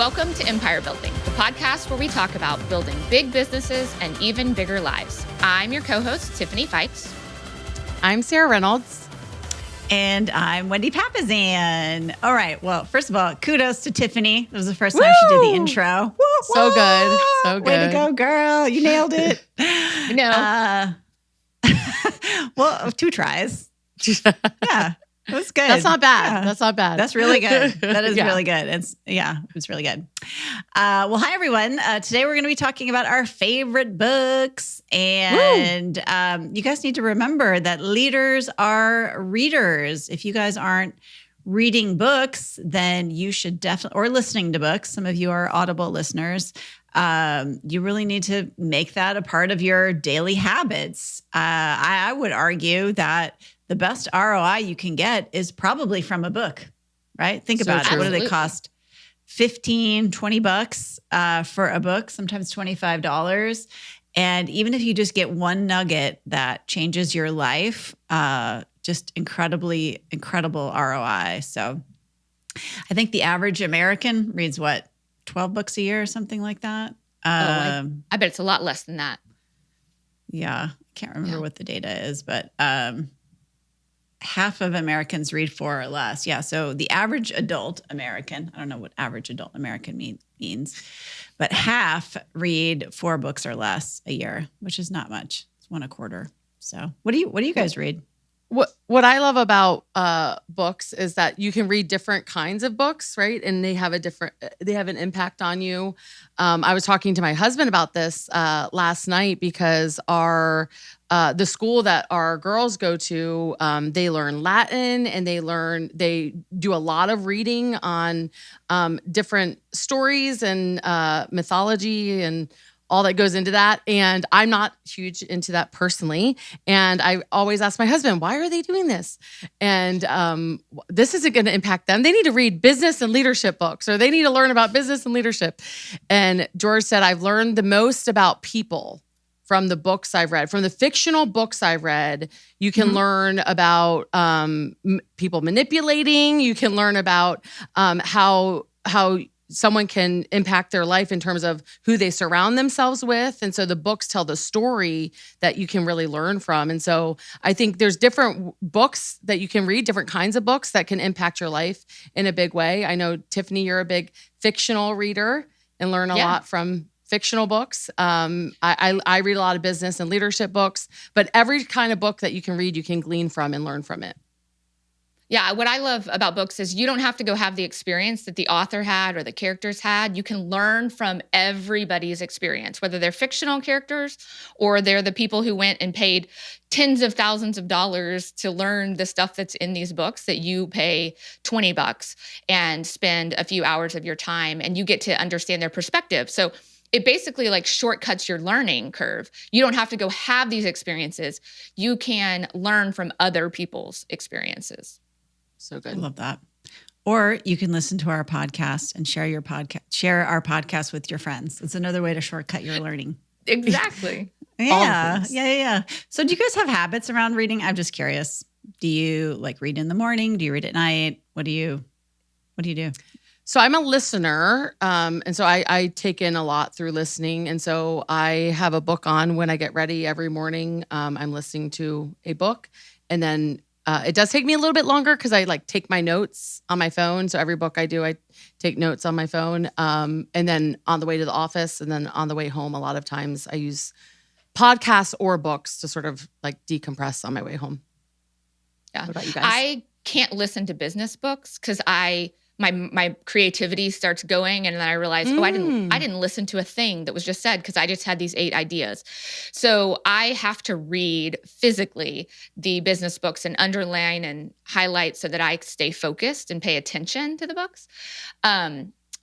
Welcome to Empire Building, the podcast where we talk about building big businesses and even bigger lives. I'm your co-host, Tiffany Fikes. I'm Sarah Reynolds. And I'm Wendy Papazan. All right. Well, first of all, kudos to Tiffany. It was the first time she did the intro. Woo, so good. So good. Way to go, girl. You nailed it. You know. Well, 2 tries. Yeah. That's good. That's not bad. Yeah. That's not bad. That's really good. That is Yeah. really good. It's really good. Well, hi everyone. Today we're going to be talking about our favorite books, and you guys need to remember that leaders are readers. If you guys aren't reading books, then you should definitely, or listening to books. Some of you are Audible listeners. You really need to make that a part of your daily habits. I would argue that the best ROI you can get is probably from a book, right? Think about it. What do they cost? $15, $20 for a book, sometimes $25. And even if you just get one nugget that changes your life, just incredible ROI. So I think the average American reads 12 books a year or something like that? I bet it's a lot less than that. Yeah. I can't remember what the data is, but half of Americans read 4 or less. Yeah. So the average adult American, I don't know what average adult American means, but half read 4 books or less a year, which is not much. It's 1 a quarter. So what do you guys read? What I love about books is that you can read different kinds of books, right? And they have an impact on you. I was talking to my husband about this last night because the school that our girls go to, they learn Latin and they do a lot of reading on different stories and mythology and all that goes into that. And I'm not huge into that personally. And I always ask my husband, why are they doing this? And this isn't going to impact them. They need to read business and leadership books, or they need to learn about business and leadership. And George said, I've learned the most about people from the books I've read. From the fictional books I've read, you can learn about people manipulating. You can learn about how someone can impact their life in terms of who they surround themselves with. And so the books tell the story that you can really learn from. And so I think there's different books that you can read, different kinds of books that can impact your life in a big way. I know, Tiffany, you're a big fictional reader and learn a lot from fictional books. I read a lot of business and leadership books, but every kind of book that you can read, you can glean from and learn from it. Yeah, what I love about books is you don't have to go have the experience that the author had or the characters had. You can learn from everybody's experience, whether they're fictional characters or they're the people who went and paid tens of thousands of dollars to learn the stuff that's in these books that you pay $20 and spend a few hours of your time, and you get to understand their perspective. So it basically like shortcuts your learning curve. You don't have to go have these experiences. You can learn from other people's experiences. So good. I love that. Or you can listen to our podcast and share our podcast with your friends. It's another way to shortcut your learning. Exactly. Yeah. So do you guys have habits around reading? I'm just curious. Do you like read in the morning? Do you read at night? What do you do? So I'm a listener, and so I take in a lot through listening. And so I have a book on when I get ready every morning. I'm listening to a book, and then it does take me a little bit longer because I like take my notes on my phone. So every book I do, I take notes on my phone. And then on the way to the office and then on the way home, a lot of times I use podcasts or books to sort of like decompress on my way home. Yeah. What about you guys? I can't listen to business books because my creativity starts going, and then I realize, I didn't listen to a thing that was just said because I just had these 8 ideas. So I have to read physically the business books and underline and highlight so that I stay focused and pay attention to the books.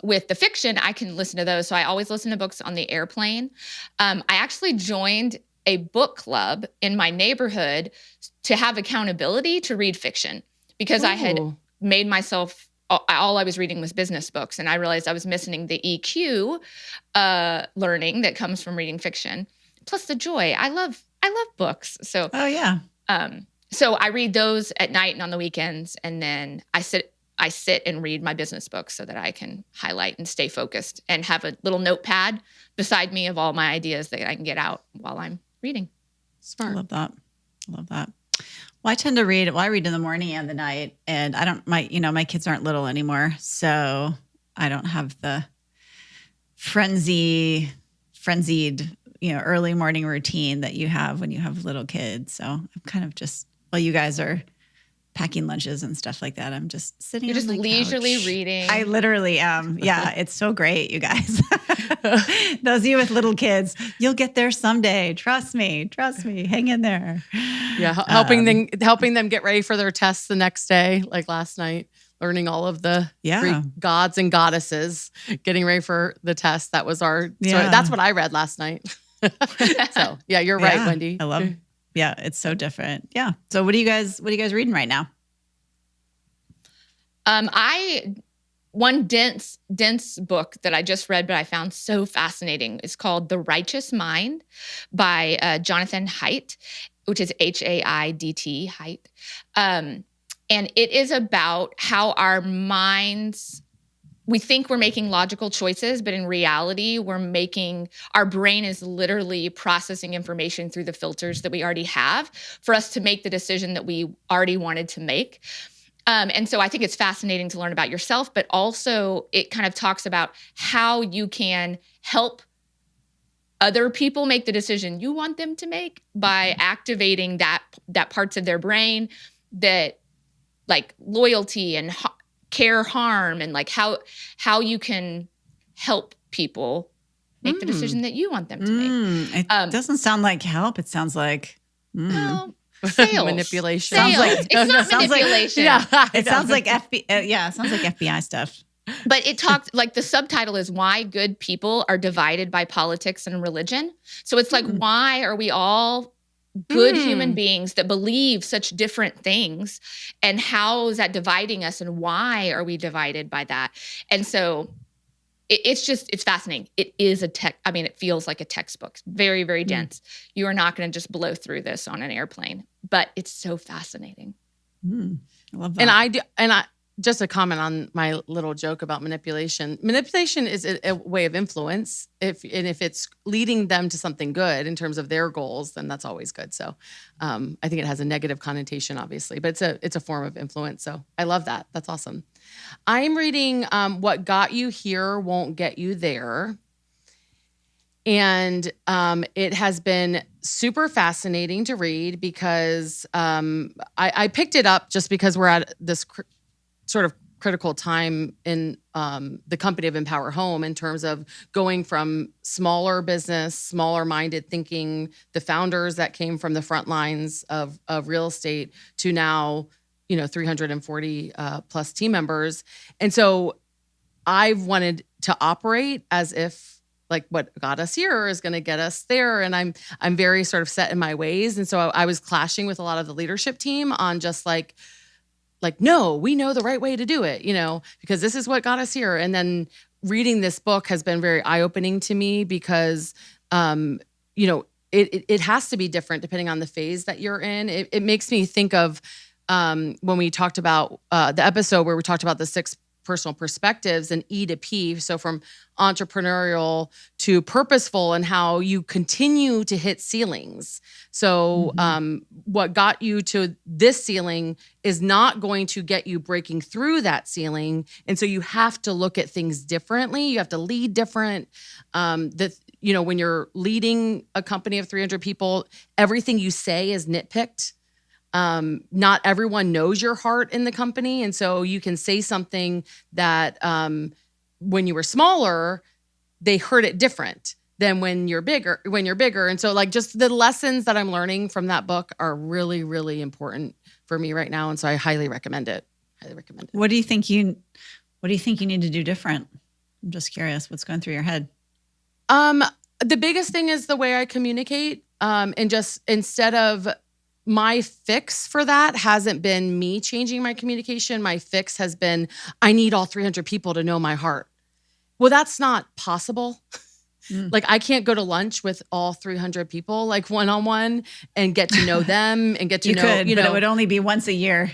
With the fiction, I can listen to those. So I always listen to books on the airplane. I actually joined a book club in my neighborhood to have accountability to read fiction because I had made myself, all I was reading was business books, and I realized I was missing the EQ learning that comes from reading fiction, plus the joy. I love books. So Oh yeah. So I read those at night and on the weekends, and then I sit I sit and read my business books so that I can highlight and stay focused and have a little notepad beside me of all my ideas that I can get out while I'm reading. Smart. I love that. Well, I tend to read. Well, I read in the morning and the night, and I don't. My kids aren't little anymore, so I don't have the frenzied, early morning routine that you have when you have little kids. So I'm kind of just, while you guys are packing lunches and stuff like that, I'm just sitting. You're on just my leisurely couch. reading. I literally am. Yeah, it's so great, you guys. Those of you with little kids, you'll get there someday. Trust me. Hang in there. Yeah, helping them get ready for their tests the next day, like last night, learning all of the Greek gods and goddesses, getting ready for the test. That was our story. That's what I read last night. So yeah, you're right, Wendy. I love. Yeah, it's so different. Yeah. So what are you guys reading right now? One dense book that I just read, but I found so fascinating, is called The Righteous Mind by Jonathan Haidt, which is Haidt, Haidt. And it is about how our minds, we think we're making logical choices, but in reality, our brain is literally processing information through the filters that we already have for us to make the decision that we already wanted to make. And so I think it's fascinating to learn about yourself, but also it kind of talks about how you can help other people make the decision you want them to make by activating that parts of their brain that, like, loyalty and care harm, and like how you can help people make the decision that you want them to make. It doesn't sound like help. It sounds like sales. Manipulation. Sales. Sounds like- It's not sounds like- manipulation. it sounds like it sounds like FBI stuff. But it talks, like, the subtitle is Why Good People Are Divided by Politics and Religion. So it's like, why are we all good human beings that believe such different things? And how is that dividing us? And why are we divided by that? And so it's fascinating. It is it feels like a textbook. Very, very dense. You are not going to just blow through this on an airplane, but it's so fascinating. I love that. And I just a comment on my little joke about manipulation. Manipulation is a way of influence. If it's leading them to something good in terms of their goals, then that's always good. So I think it has a negative connotation, obviously, but it's a form of influence. So I love that. That's awesome. I'm reading What Got You Here Won't Get You There. And it has been super fascinating to read because I picked it up just because we're at this sort of critical time in the company of Empower Home in terms of going from smaller business, smaller minded thinking, the founders that came from the front lines of real estate to now, 340 plus team members. And so I've wanted to operate as if, like, what got us here is going to get us there. And I'm very sort of set in my ways. And so I was clashing with a lot of the leadership team on just like, no, we know the right way to do it, because this is what got us here. And then reading this book has been very eye-opening to me because, it has to be different depending on the phase that you're in. It makes me think of when we talked about the episode where we talked about the 6 personal perspectives and E to P. So from entrepreneurial to purposeful, and how you continue to hit ceilings. So what got you to this ceiling is not going to get you breaking through that ceiling. And so you have to look at things differently. You have to lead different. When you're leading a company of 300 people, everything you say is nitpicked. Not everyone knows your heart in the company. And so you can say something that when you were smaller, they heard it different than when you're bigger. And so, like, just the lessons that I'm learning from that book are really, really important for me right now. And so I highly recommend it. What do you think you need to do different? I'm just curious what's going through your head. The biggest thing is the way I communicate. And just instead of, my fix for that hasn't been me changing my communication. My fix has been, I need all 300 people to know my heart. Well, that's not possible. Like, I can't go to lunch with all 300 people, like, one-on-one, and get to know them and get to But it would only be once a year.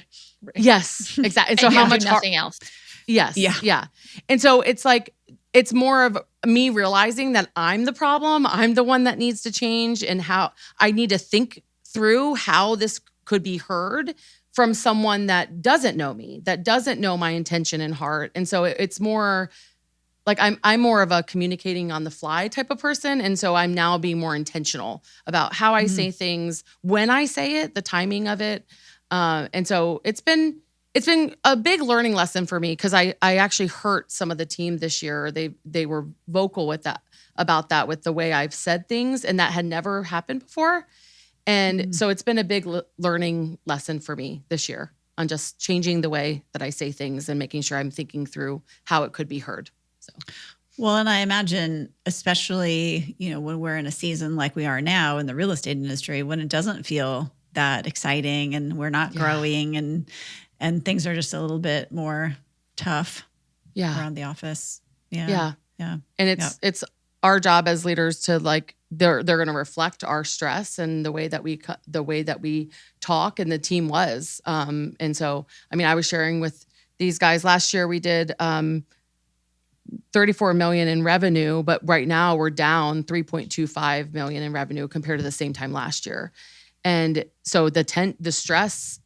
Yes, exactly. And so And how you much do nothing else. Yes. Yeah. Yeah. And so it's like, it's more of me realizing that I'm the problem. I'm the one that needs to change, and how I need to think through how this could be heard from someone that doesn't know me, that doesn't know my intention and heart. And so it's more like I'm more of a communicating on the fly type of person. And so I'm now being more intentional about how I say things, when I say it, the timing of it. And so it's been a big learning lesson for me, because I actually hurt some of the team this year. They were vocal with that, about that, with the way I've said things, and that had never happened before. And so it's been a big learning lesson for me this year on just changing the way that I say things and making sure I'm thinking through how it could be heard. So. Well, and I imagine, especially, when we're in a season like we are now in the real estate industry, when it doesn't feel that exciting and we're not growing, and things are just a little bit more tough around the office. Yeah. And it's our job as leaders to, like, they're going to reflect our stress and the way that we talk, and the team was. And so, I mean, I was sharing with these guys last year, we did 34 million in revenue, but right now we're down 3.25 million in revenue compared to the same time last year. And so the stress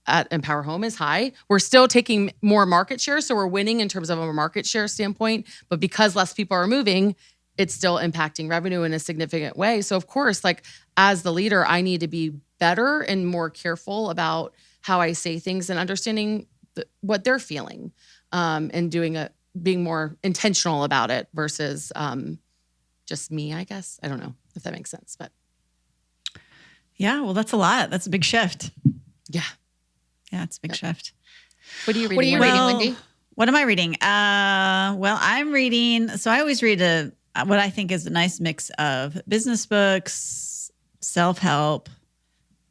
at Empower Home is high. We're still taking more market share, so we're winning in terms of a market share standpoint, but because less people are moving, it's still impacting revenue in a significant way. So of course, like, as the leader, I need to be better and more careful about how I say things, and understanding what they're feeling, and being more intentional about it versus just me, I guess. I don't know if that makes sense, but. Yeah, well, that's a lot. That's a big shift. Yeah. Yeah, it's a big shift. What are you reading? Wendy? What am I reading? Well, I'm reading, so I always read what I think is a nice mix of business books, self-help,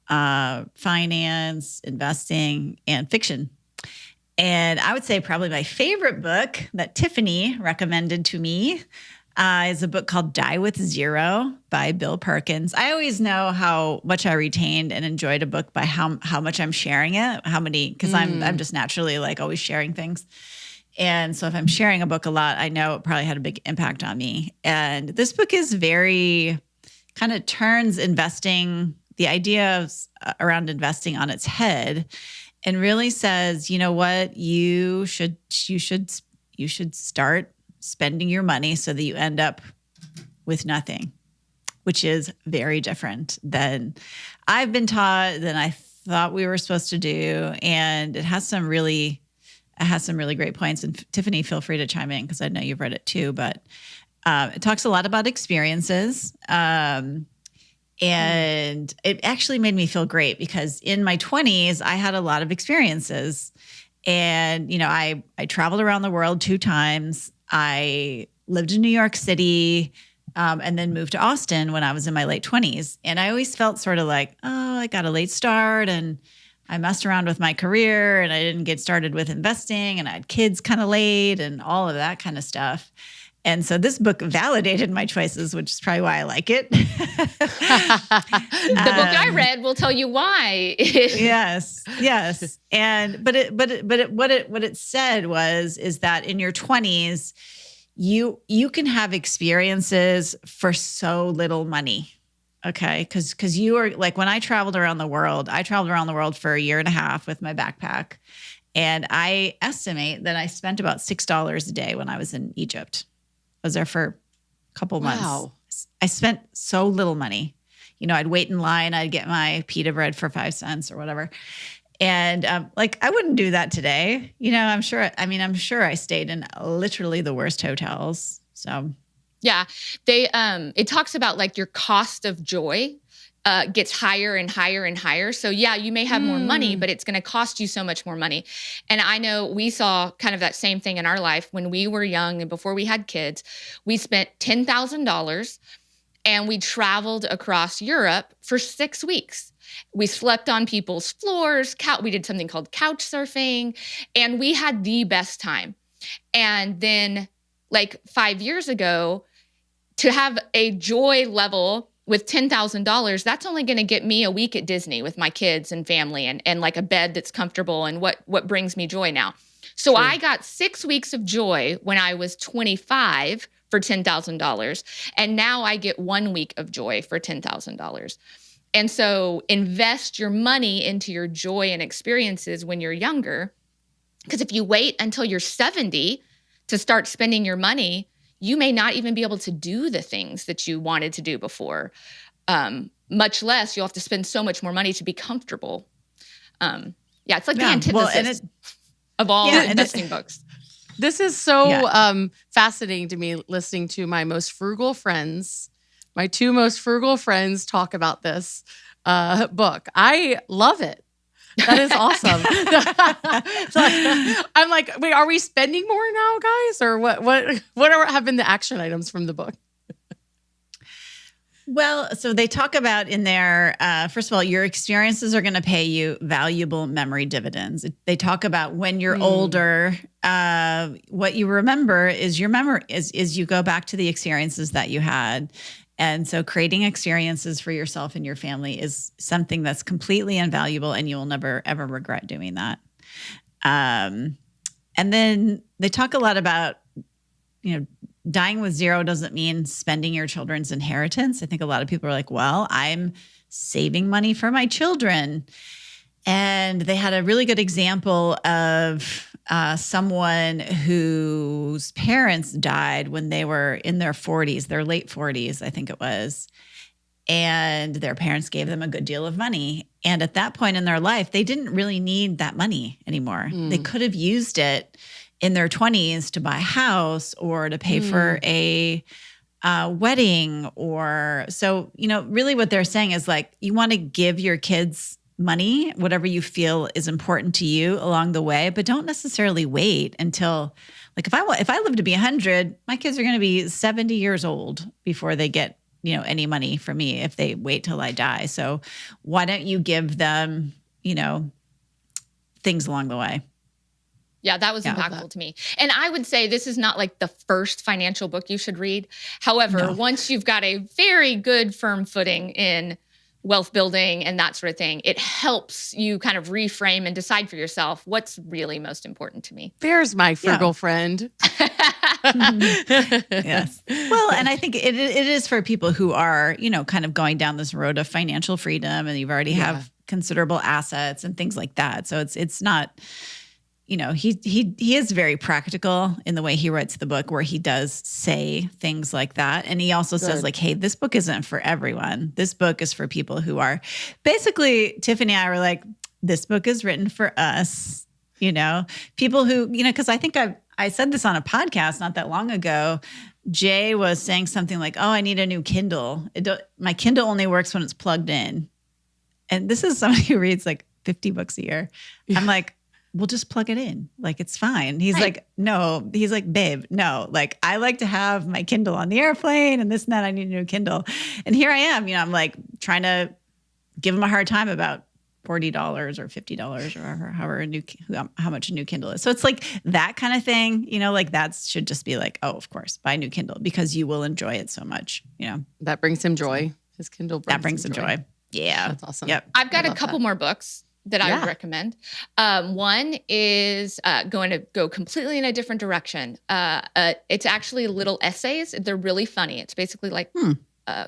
finance, investing, and fiction. And I would say probably my favorite book that Tiffany recommended to me is a book called Die with Zero by Bill Perkins. I always know how much I retained and enjoyed a book by how much I'm sharing it, because I'm just naturally, like, always sharing things. And so if I'm sharing a book a lot, I know it probably had a big impact on me. And this book is very kind of turns investing, the idea around investing, on its head, and really says, you know what, you should start spending your money so that you end up with nothing, which is very different than I've been taught, than I thought we were supposed to do. And it has some really great points. And Tiffany, feel free to chime in, because I know you've read it too, but it talks a lot about experiences. And it actually made me feel great, because in my 20s, I had a lot of experiences. And, I traveled around the world 2 times. I lived in New York City, and then moved to Austin when I was in my late 20s. And I always felt sort of like, oh, I got a late start, and I messed around with my career, and I didn't get started with investing, and I had kids kind of late, and all of that kind of stuff. And so this book validated my choices, which is probably why I like it. The book I read will tell you why. Yes. And what it said is that in your 20s, you can have experiences for so little money. Okay. Cause you are, like, when I traveled around the world for a year and a half with my backpack. And I estimate that I spent about $6 a day when I was in Egypt. I was there for a couple months. Wow. I spent so little money. I'd wait in line. I'd get my pita bread for 5 cents or whatever. And I wouldn't do that today. I'm sure I stayed in literally the worst hotels. So Yeah. It talks about, like, your cost of joy gets higher and higher and higher. So yeah, you may have more money, but it's going to cost you so much more money. And I know we saw kind of that same thing in our life when we were young and before we had kids. We spent $10,000 and we traveled across Europe for 6 weeks. We slept on people's floors. We did something called couch surfing, and we had the best time. And then, like, 5 years ago, to have a joy level with $10,000, that's only going to get me a week at Disney with my kids and family and like a bed that's comfortable and what brings me joy now. So True. I got 6 weeks of joy when I was 25 for $10,000. And now I get 1 week of joy for $10,000. And so invest your money into your joy and experiences when you're younger. Because if you wait until you're 70 to start spending your money, you may not even be able to do the things that you wanted to do before. Much less, you'll have to spend so much more money to be comfortable. It's like the antithesis of all investing books. This is so fascinating to me, listening to my most frugal friends, my 2 most frugal friends talk about this book. I love it. That is awesome. I'm like, wait, are we spending more now, guys? Or what have been the action items from the book? Well, so they talk about in there, first of all, your experiences are going to pay you valuable memory dividends. They talk about when you're older, what you remember is your memory is you go back to the experiences that you had. And so creating experiences for yourself and your family is something that's completely invaluable, and you'll never, ever regret doing that. And then they talk a lot about, dying with zero doesn't mean spending your children's inheritance. I think a lot of people are like, well, I'm saving money for my children. And they had a really good example of someone whose parents died when they were in their 40s, their late 40s, I think it was. And their parents gave them a good deal of money. And at that point in their life, they didn't really need that money anymore. They could have used it in their 20s to buy a house or to pay for a wedding so, really what they're saying is like, you want to give your kids money, whatever you feel is important to you along the way, but don't necessarily wait until, like, if I live to be 100, my kids are going to be 70 years old before they get, any money from me if they wait till I die. So why don't you give them, things along the way? Yeah, that was impactful to me. And I would say this is not like the first financial book you should read. However, once you've got a very good firm footing in wealth building and that sort of thing, it helps you kind of reframe and decide for yourself what's really most important to me. There's my frugal friend. Yes. Well, and I think it is for people who are, kind of going down this road of financial freedom, and you've already have considerable assets and things like that. So it's not, he is very practical in the way he writes the book, where he does say things like that. And he also says like, hey, this book isn't for everyone. This book is for people who are basically, Tiffany and I were like, this book is written for us, people who, because I think I said this on a podcast not that long ago. Jay was saying something like, oh, I need a new Kindle. My Kindle only works when it's plugged in. And this is somebody who reads like 50 books a year. I'm like, we'll just plug it in. Like, it's fine. He's like, no, he's like, babe, no, like, I like to have my Kindle on the airplane and this and that. I need a new Kindle. And here I am, I'm like trying to give him a hard time about $40 or $50 or how much a new Kindle is. So it's like that kind of thing, like that should just be like, oh, of course, buy a new Kindle because you will enjoy it so much, That brings him joy. His Kindle brings him joy. Yeah. That's awesome. Yep. I've got a couple more books that I would recommend. One is going to go completely in a different direction. It's actually little essays. They're really funny. It's basically like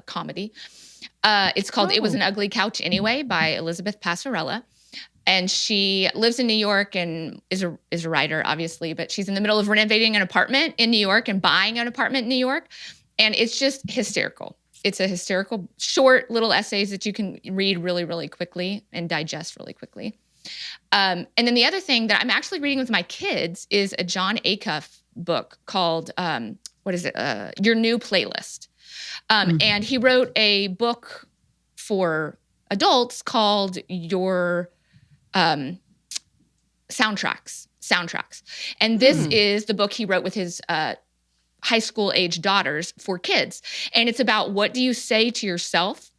comedy. It's called It Was an Ugly Couch Anyway by Elizabeth Passarella. And she lives in New York and is a writer, obviously, but she's in the middle of renovating an apartment in New York and buying an apartment in New York. And it's just hysterical. It's a hysterical, short little essays that you can read really, really quickly and digest really quickly. And then the other thing that I'm actually reading with my kids is a Jon Acuff book called, Your New Playlist. And he wrote a book for adults called Your Soundtracks. And this is the book he wrote with his high school age daughters for kids. And it's about what do you say to yourself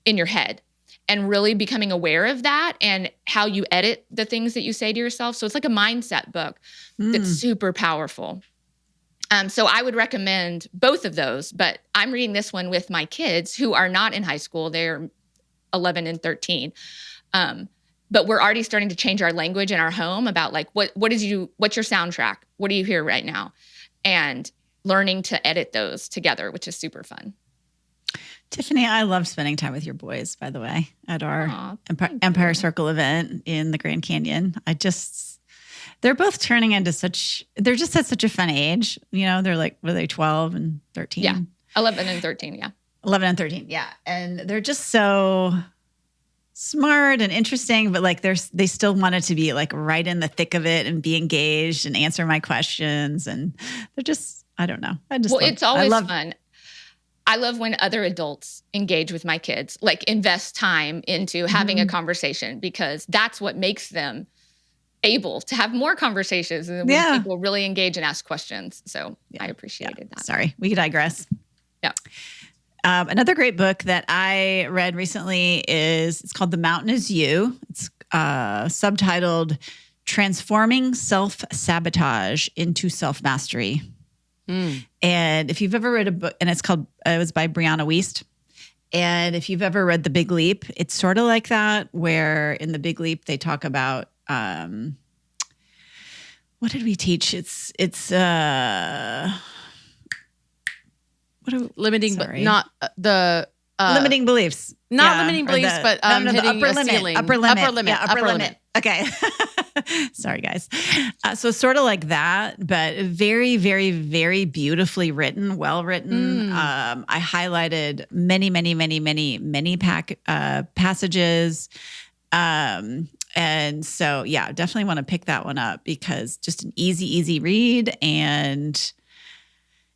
in your head, and really becoming aware of that and how you edit the things that you say to yourself. So it's like a mindset book that's super powerful. So I would recommend both of those, but I'm reading this one with my kids who are not in high school. They're 11 and 13. But we're already starting to change our language in our home about like, what's your soundtrack? What do you hear right now? And learning to edit those together, which is super fun. Tiffany, I love spending time with your boys, by the way, at our Aw, Empire Circle event in the Grand Canyon. They're both turning into they're just at such a fun age. You know, they're like, what are they, 12 and 13? Yeah, 11 and 13, yeah. 11 and 13, yeah. And they're just so smart and interesting, but like they still wanted to be like right in the thick of it and be engaged and answer my questions. And they're just, I don't know. It's always fun. I love when other adults engage with my kids, like invest time into having a conversation, because that's what makes them able to have more conversations and when people really engage and ask questions. So I appreciated that. Sorry, we digress. Yeah. Another great book that I read recently it's called The Mountain Is You. It's subtitled Transforming Self-Sabotage into Self-Mastery. And if you've ever read a book, and it was by Brianna Wiest. And if you've ever read The Big Leap, it's sort of like that, where in The Big Leap, they talk about, what did we teach? Limiting, but not the limiting beliefs. Not limiting beliefs, but hitting a ceiling. Upper limit. Okay. Sorry, guys. So sort of like that, but very, very, very beautifully written, well written. I highlighted many, many, many, many, many passages. And so, yeah, definitely want to pick that one up, because just an easy read, and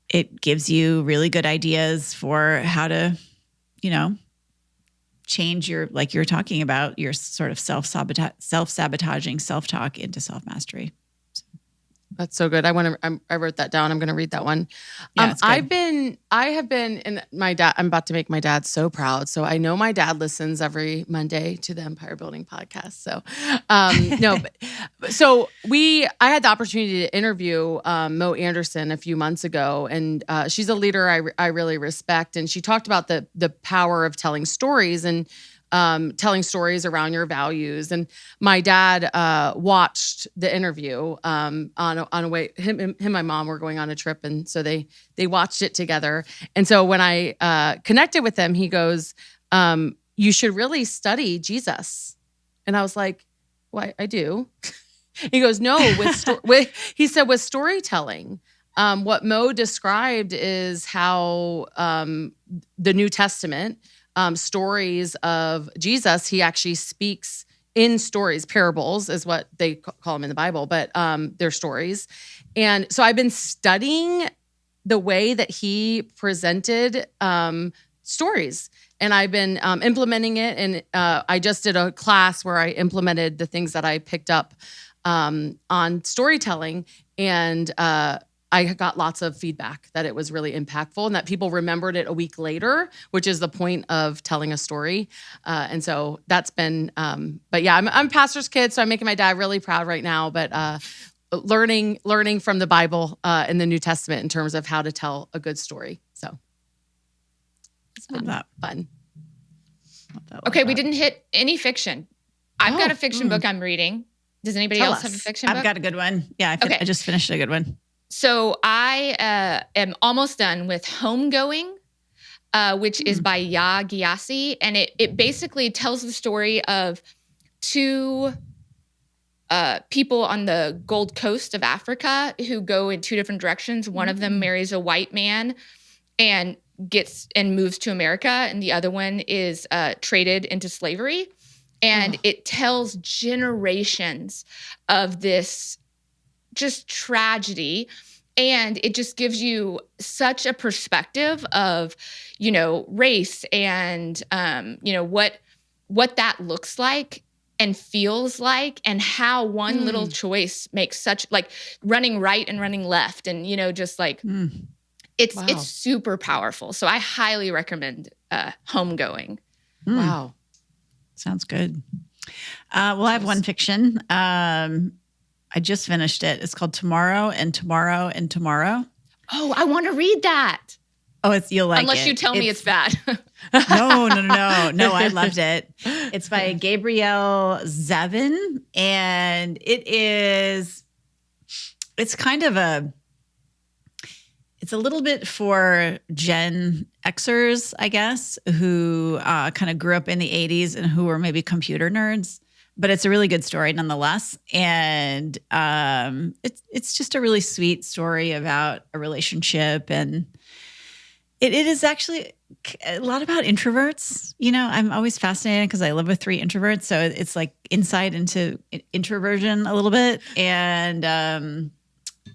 it gives you really good ideas for how to, change your, like you're talking about, your sort of self-sabotaging self-talk into self-mastery. That's so good. I wrote that down. I'm going to read that one. Yeah, I have been, and my dad, I'm about to make my dad so proud. So I know my dad listens every Monday to the Empire Building podcast. So, I had the opportunity to interview Mo Anderson a few months ago, and she's a leader I really respect. And she talked about the power of telling stories and telling stories around your values. And my dad watched the interview on a way. Him and my mom were going on a trip, and so they watched it together. And so when I connected with him, he goes, "You should really study Jesus." And I was like, "Well, I do." He goes, "No, he said with storytelling." What Mo described is how the New Testament. Stories of Jesus, he actually speaks in stories. Parables is what they call them in the Bible, but they're stories. And so I've been studying the way that he presented stories, and I've been implementing it. And I just did a class where I implemented the things that I picked up on storytelling, and I got lots of feedback that it was really impactful and that people remembered it a week later, which is the point of telling a story. And so that's been, but yeah, I'm a pastor's kid, so I'm making my dad really proud right now, but learning from the Bible in the New Testament in terms of how to tell a good story. So it's been fun. Okay, we didn't hit any fiction. I've got a fiction book I'm reading. Does anybody else have a fiction book? I've got a good one. Yeah, I just finished a good one. So I am almost done with Homegoing, which is by Yaa Gyasi. And it basically tells the story of two people on the Gold Coast of Africa who go in two different directions. One of them marries a white man and moves to America, and the other one is traded into slavery. And it tells generations of this just tragedy. And it just gives you such a perspective of, race and, what that looks like and feels like, and how one little choice makes such, like, running right and running left. And, just like, it's super powerful. So I highly recommend Homegoing. Wow. Sounds good. Well, I have one fiction. I just finished it. It's called Tomorrow and Tomorrow and Tomorrow. Oh, I want to read that. Oh, you'll like Unless it. you tell me it's bad. No, I loved it. It's by Gabrielle Zevin, and it's kind of it's a little bit for Gen Xers, I guess, who kind of grew up in the 80s and who were maybe computer nerds. But it's a really good story nonetheless. And it's just a really sweet story about a relationship. And it is actually a lot about introverts. You know, I'm always fascinated because I live with 3 introverts. So it's like insight into introversion a little bit. And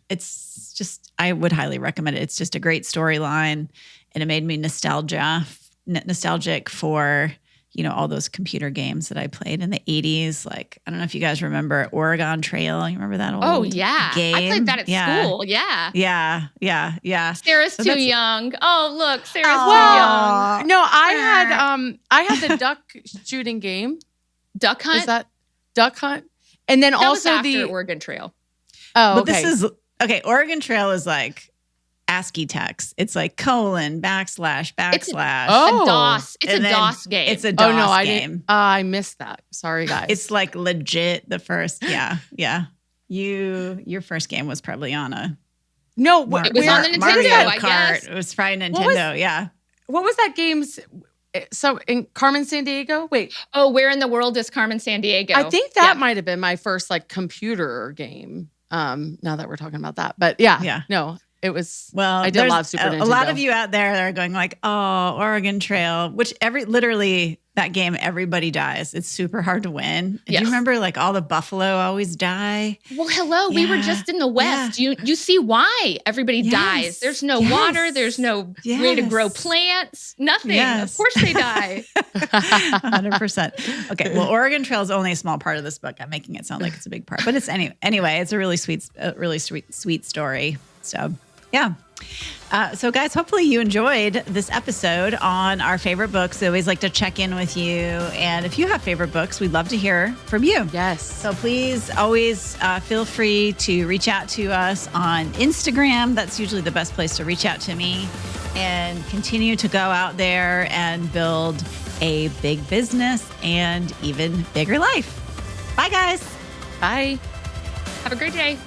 it's just, I would highly recommend it. It's just a great storyline. And it made me nostalgic for, you know, all those computer games that I played in the 80s. Like, I don't know if you guys remember Oregon Trail. You remember that old game? I played that at school. Yeah. Sarah's too young. Oh, look, Sarah's too young. No, I had the duck shooting game. Duck Hunt? Is that Duck Hunt? And then that also was after the Oregon Trail. Oh, but okay. this is okay. Oregon Trail is like ASCII text. It's like colon / / It's Oh. a DOS. It's And a then DOS game. It's a DOS Oh no, I game. didn't. I missed that. Sorry, guys. It's like legit the first. Yeah. Your first game was probably on a no. It was on the Nintendo, Mario I Kart. guess. It was probably Nintendo. Yeah. What was that game's? So in Carmen Sandiego. Wait, Oh, where in the world is Carmen Sandiego? I think that Yeah. might have been my first like computer game. Now that we're talking about that, but yeah. No, it was. Well, I did a there's lot of Super a lot Nintendo. of you out there that are going like, "Oh, Oregon Trail," which literally that game, everybody dies. It's super hard to win. Do Yes. you remember like all the buffalo always die? Well, hello. We were Yeah. just in the West. You see why everybody Yes. dies. There's no Yes. water. There's no way to grow Yes. plants. Nothing. Yes. Of course they die. 100%. Okay. Well, Oregon Trail is only a small part of this book. I'm making it sound like it's a big part, but it's anyway, it's a really sweet story. So yeah. So guys, hopefully you enjoyed this episode on our favorite books. We always like to check in with you. And if you have favorite books, we'd love to hear from you. Yes. So please always feel free to reach out to us on Instagram. That's usually the best place to reach out to me, and continue to go out there and build a big business and even bigger life. Bye, guys. Bye. Have a great day.